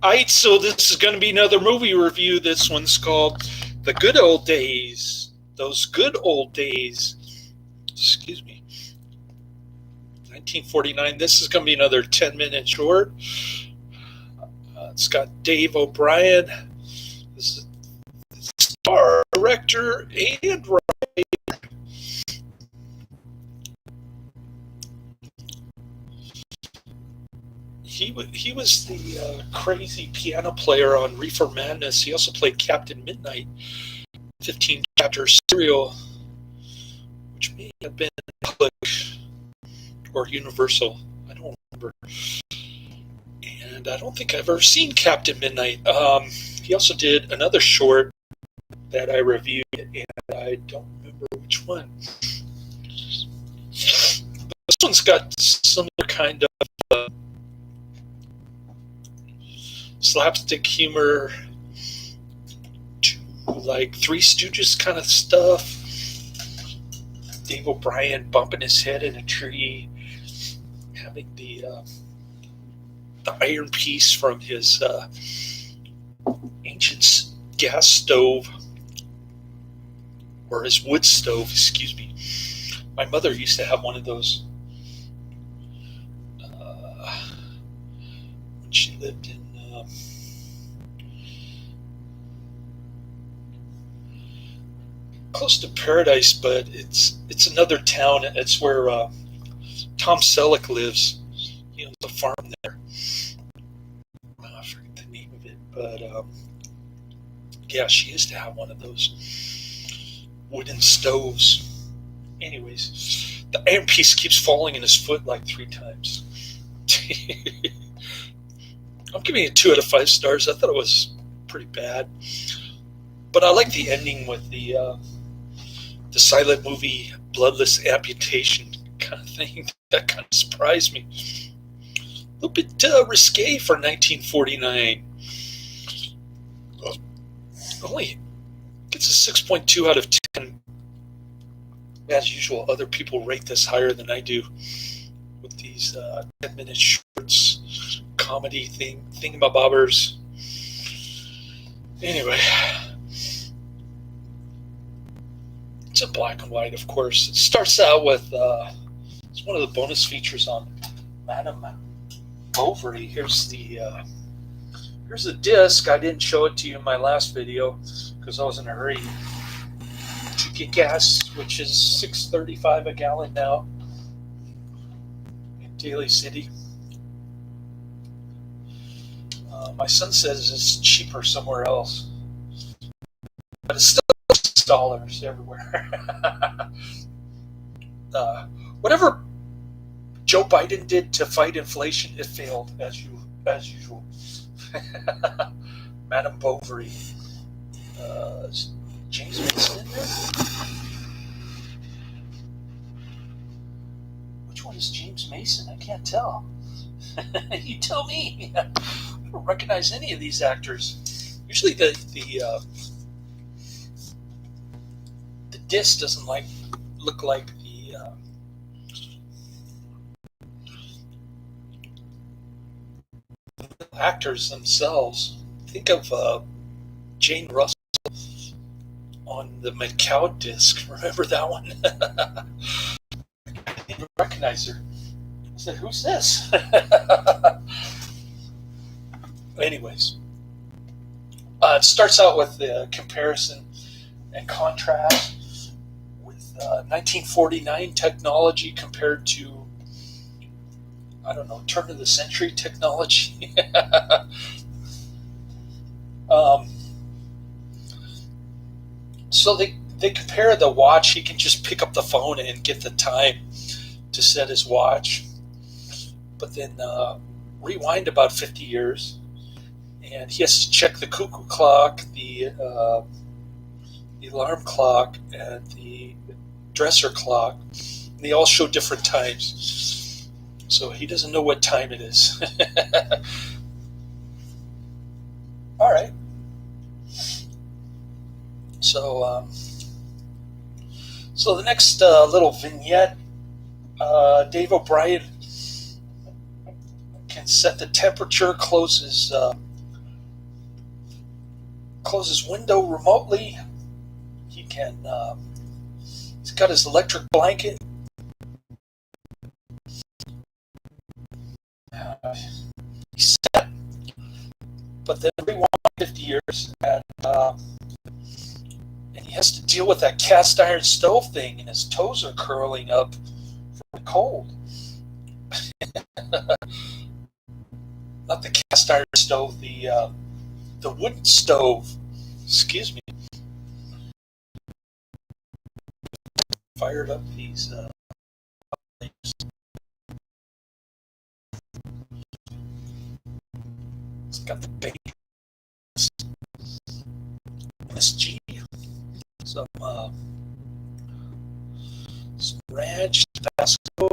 Alright, so this is going to be another movie review. This one's called The Good Old Days. Those Good Old Days. Excuse me. 1949. This is going to be another 10-minute short. It's got Dave O'Brien. This is the star, director, and writer. He was the crazy piano player on Reefer Madness. He also played Captain Midnight, 15-chapter serial, which may have been Public or Universal. I don't remember. And I don't think I've ever seen Captain Midnight. He also did another short that I reviewed, and I don't remember which one. This one's got similar kind of slapstick humor to like Three Stooges kind of stuff. Dave O'Brien bumping his head in a tree, having the iron piece from his ancient gas stove, or his wood stove, excuse me. My mother used to have one of those when she lived in close to Paradise, but it's another town. It's where Tom Selleck lives. He owns a farm there. I forget the name of it, but yeah, she used to have one of those wooden stoves. Anyways, the iron piece keeps falling in his foot like 3 times. I'm giving it 2 out of 5 stars. I thought it was pretty bad, but I like the ending with the silent movie bloodless amputation kind of thing. That kind of surprised me. A little bit risque for 1949. Only gets a 6.2 out of 10. As usual, other people rate this higher than I do with these 10-minute shorts, comedy thingamabobbers. Anyway, it's in black and white, of course. It starts out with it's one of the bonus features on Madame Bovary. Here's the disc. I didn't show it to you in my last video because I was in a hurry to get gas, which is $6.35 a gallon now in Daly City. My son says it's cheaper somewhere else, but it's still $6 everywhere. Whatever Joe Biden did to fight inflation, it failed as usual. Madame Bovary. Is James Mason in there? Which one is James Mason? I can't tell. You tell me. I don't recognize any of these actors. Usually the disc doesn't look like the actors themselves. Think of Jane Russell on the Macau disc. Remember that one? I didn't recognize her. I said, "Who's this?" Anyways, it starts out with the comparison and contrast with 1949 technology compared to, I don't know, turn of the century technology. So they compare the watch. He can just pick up the phone and get the time to set his watch, but then rewind about 50 years, and he has to check the cuckoo clock, the alarm clock, and the dresser clock. And they all show different times, so he doesn't know what time it is. All right. So the next little vignette, Dave O'Brien can set the temperature, close his close his window remotely. He can. He's got his electric blanket. He's set. But then rewind 50 years, and he has to deal with that cast iron stove thing, and his toes are curling up from the cold. Not the cast iron stove, the wooden stove. Excuse me. Fired up these. It's got the bacon, MSG, some ranch, Tabasco,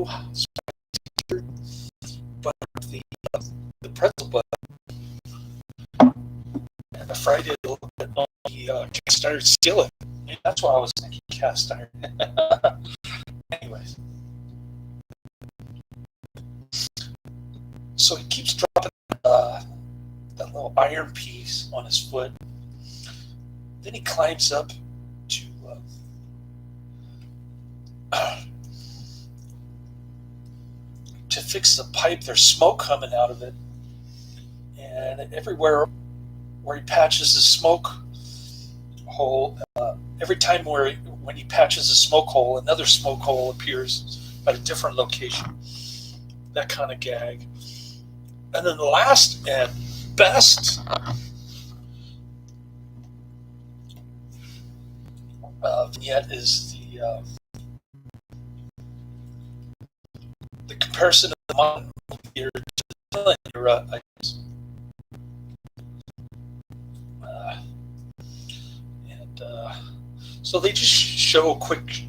but the pretzel butter, and I fried it a little bit on the cast iron skillet. And that's why I was thinking cast iron. Anyways, so he keeps dropping that little iron piece on his foot. Then he climbs up to fix the pipe. There's smoke coming out of it, and everywhere where he patches the smoke hole, every time when he patches a smoke hole, another smoke hole appears at a different location. That kind of gag. And then the last and best vignette is the comparison of the modern theater to the silent era, I guess. So they just show a quick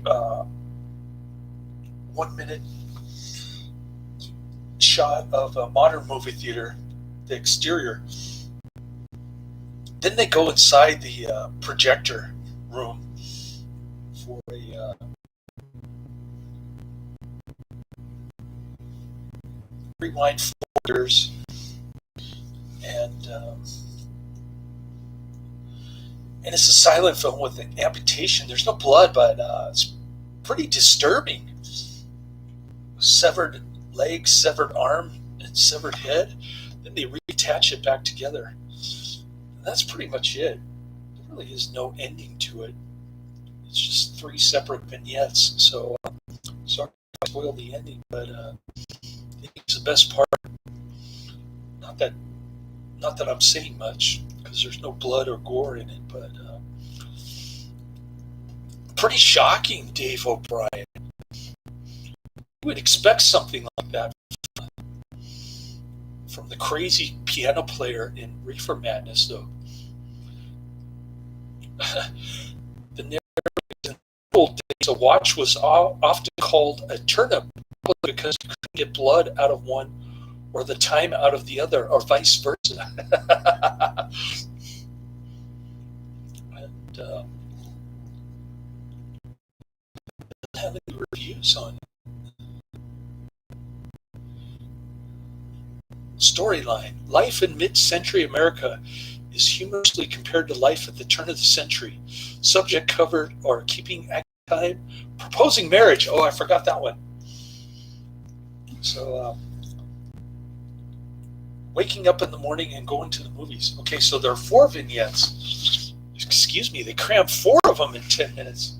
1 minute shot of a modern movie theater, the exterior. Then they go inside the projector room for a rewind folders, and it's a silent film with an amputation. There's no blood, but it's pretty disturbing. Severed leg, severed arm, and severed head. Then they reattach it back together. And that's pretty much it. There really is no ending to it. It's just 3 separate vignettes. So sorry if I spoiled the ending, but I think it's the best part. Not that I'm saying much, because there's no blood or gore in it, but pretty shocking, Dave O'Brien. You would expect something like that from the crazy piano player in Reefer Madness, though. The narrative in the old days, a watch was often called a turnip because you couldn't get blood out of one or the time out of the other, or vice versa. And I don't have any reviews on it. Storyline. Life in mid-century America is humorously compared to life at the turn of the century. Subject covered are keeping active time, proposing marriage. Oh, I forgot that one. So, waking up in the morning and going to the movies. Okay, so there are 4 vignettes. Excuse me, they crammed 4 of them in 10 minutes.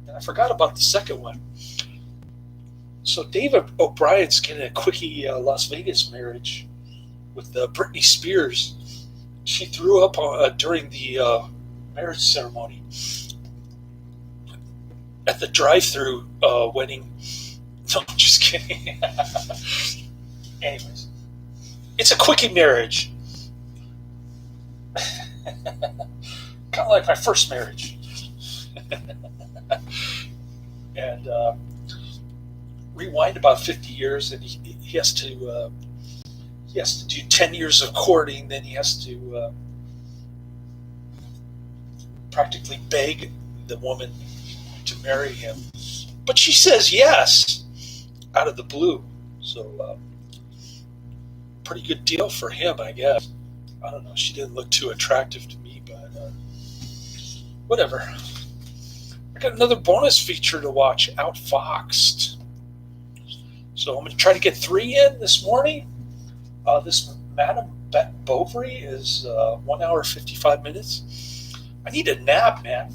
And I forgot about the second one. So David O'Brien's getting a quickie Las Vegas marriage with Britney Spears. She threw up during the marriage ceremony at the drive-through wedding. No, I'm just kidding. Anyways, it's a quickie marriage. Kind of like my first marriage. And rewind about 50 years, and he has to do 10 years of courting. Then he has to practically beg the woman to marry him, but she says yes out of the blue. So pretty good deal for him, I guess. I don't know, she didn't look too attractive to me, but whatever. I got another bonus feature to watch, Outfoxed. So I'm going to try to get 3 in this morning. This Madame Bovary is 1 hour 55 minutes. I need a nap, man.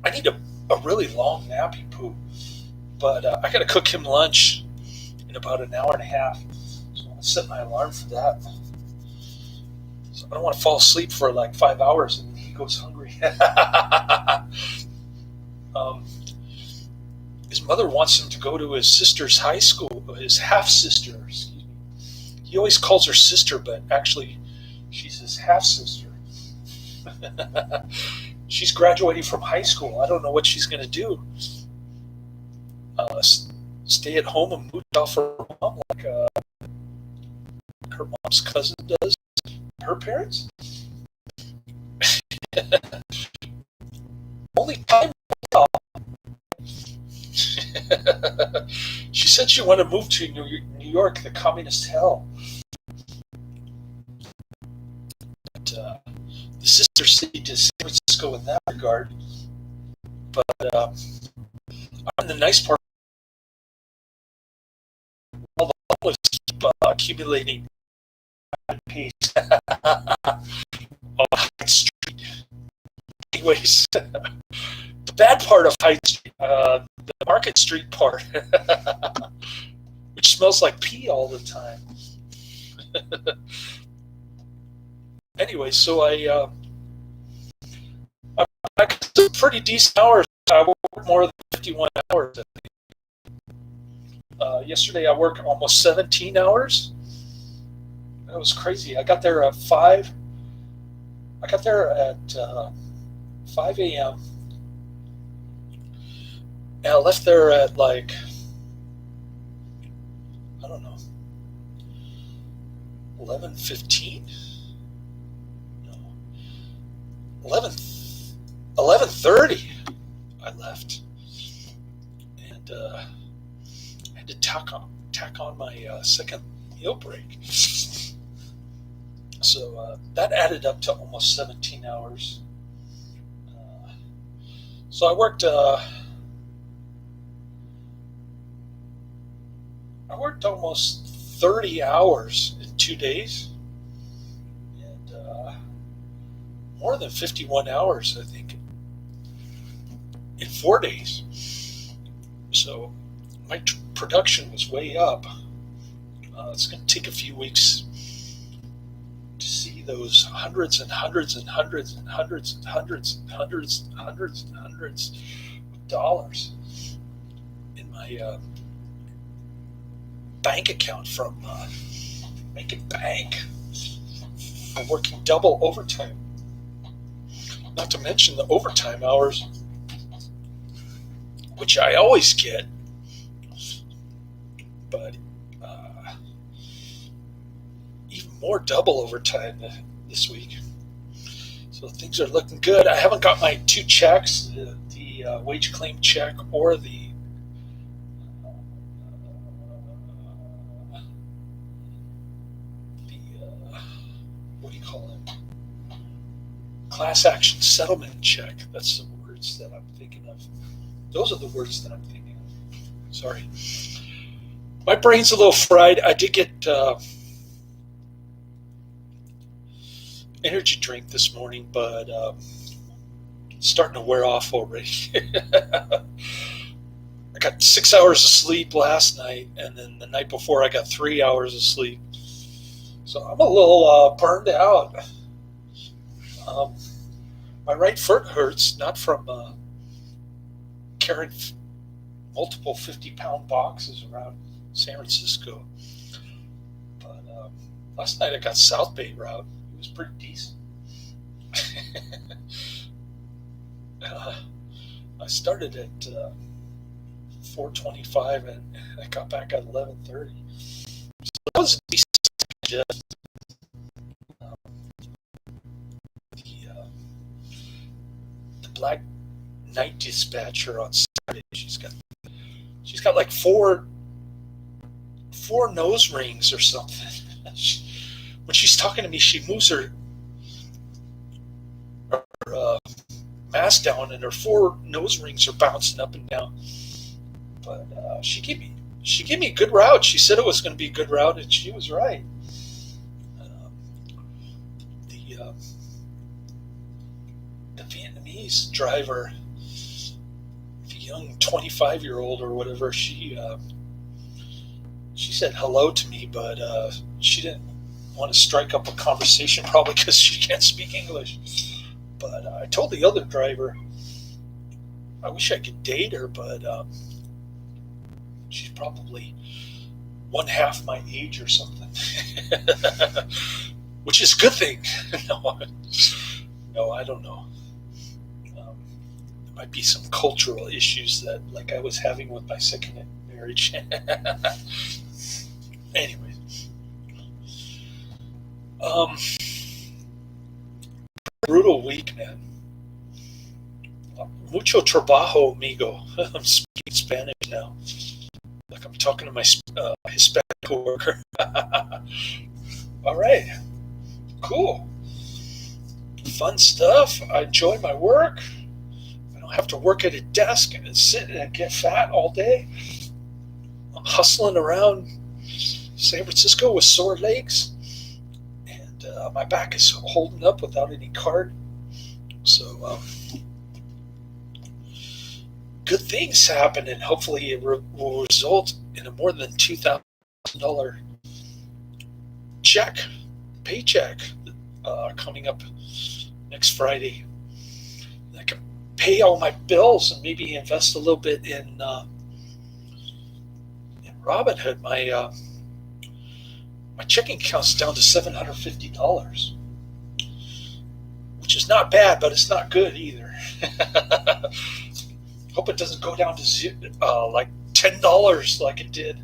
I need a really long nappy poo. But I got to cook him lunch in about an hour and a half. So I'm going to set my alarm for that. So I don't want to fall asleep for like 5 hours and he goes hungry. His mother wants him to go to his sister's high school, his half-sister, excuse me. He always calls her sister, but actually she's his half-sister. She's graduating from high school. I don't know what she's going to do. Stay at home and moot off her mom like her mom's cousin does her parents? Only time will tell. She said she wanted to move to New York, the communist hell. But, the sister city to San Francisco in that regard. But I'm in the nice part. All the homeless keep accumulating at a pace. On Hyde Street. Anyways, the bad part of Hyde Street, the Market Street part, which smells like pee all the time. Anyway, so I got some pretty decent hours. I worked more than 51 hours. Yesterday I worked almost 17 hours. That was crazy. I got there at 5. I got there at 5 a.m. and I left there at like, I don't know, 11:15. 11:30 I left, and I had to tack on my second meal break. So that added up to almost 17 hours. So I worked almost 30 hours in 2 days. More than 51 hours, I think, in 4 days. So my production was way up. It's going to take a few weeks to see those hundreds and hundreds and hundreds and hundreds and hundreds and hundreds and hundreds and hundreds of dollars in my bank account from making bank for working double overtime. Not to mention the overtime hours, which I always get, but even more double overtime this week. So things are looking good. I haven't got my 2 checks, the wage claim check or the what do you call it? Class action settlement check. That's the words that I'm thinking of. Those are the words that I'm thinking of. Sorry. My brain's a little fried. I did get energy drink this morning, but it's starting to wear off already. I got 6 hours of sleep last night, and then the night before I got 3 hours of sleep. So I'm a little burned out. My right foot hurts, not from carrying multiple 50-pound boxes around San Francisco. But last night I got South Bay route. It was pretty decent. I started at 4:25 and I got back at 11:30. So that was a decent shift. The Black Night Dispatcher on Saturday, she's got like four nose rings or something. When she's talking to me, she moves her mask down, and her 4 nose rings are bouncing up and down. But she gave me a good route. She said it was going to be a good route, and she was right. The Vietnamese driver, the young 25-year-old or whatever, she said hello to me, but she didn't want to strike up a conversation, probably because she can't speak English. But I told the other driver, I wish I could date her, but she's probably 1/2 my age or something, which is a good thing. No, I don't know. There might be some cultural issues that, like I was having with my second marriage. Anyway, brutal week, man. Mucho trabajo, amigo. I'm speaking Spanish now, like I'm talking to my Hispanic coworker. All right, cool, fun stuff. I enjoy my work. I don't have to work at a desk and sit and get fat all day. I'm hustling around San Francisco with sore legs, and my back is holding up without any card. So good things happen, and hopefully it will result in a more than $2,000 paycheck coming up next Friday. I can pay all my bills and maybe invest a little bit in Robinhood. My checking account's down to $750, which is not bad, but it's not good either. Hope it doesn't go down to like $10 like it did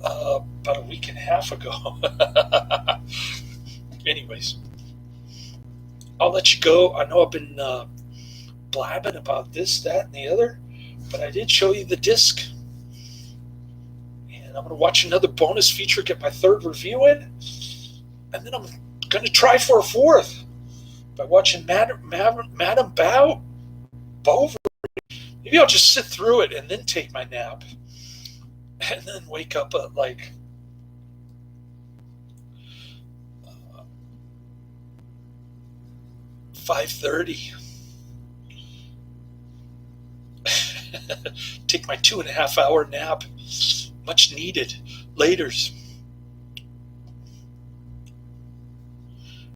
about a week and a half ago. Anyways, I'll let you go. I know I've been blabbing about this, that, and the other, but I did show you the disc. And I'm going to watch another bonus feature, get my 3rd review in, and then I'm going to try for a 4th by watching Madame Bovary. Maybe I'll just sit through it and then take my nap, and then wake up at like 5:30. Take my 2.5-hour nap, much needed. Laters.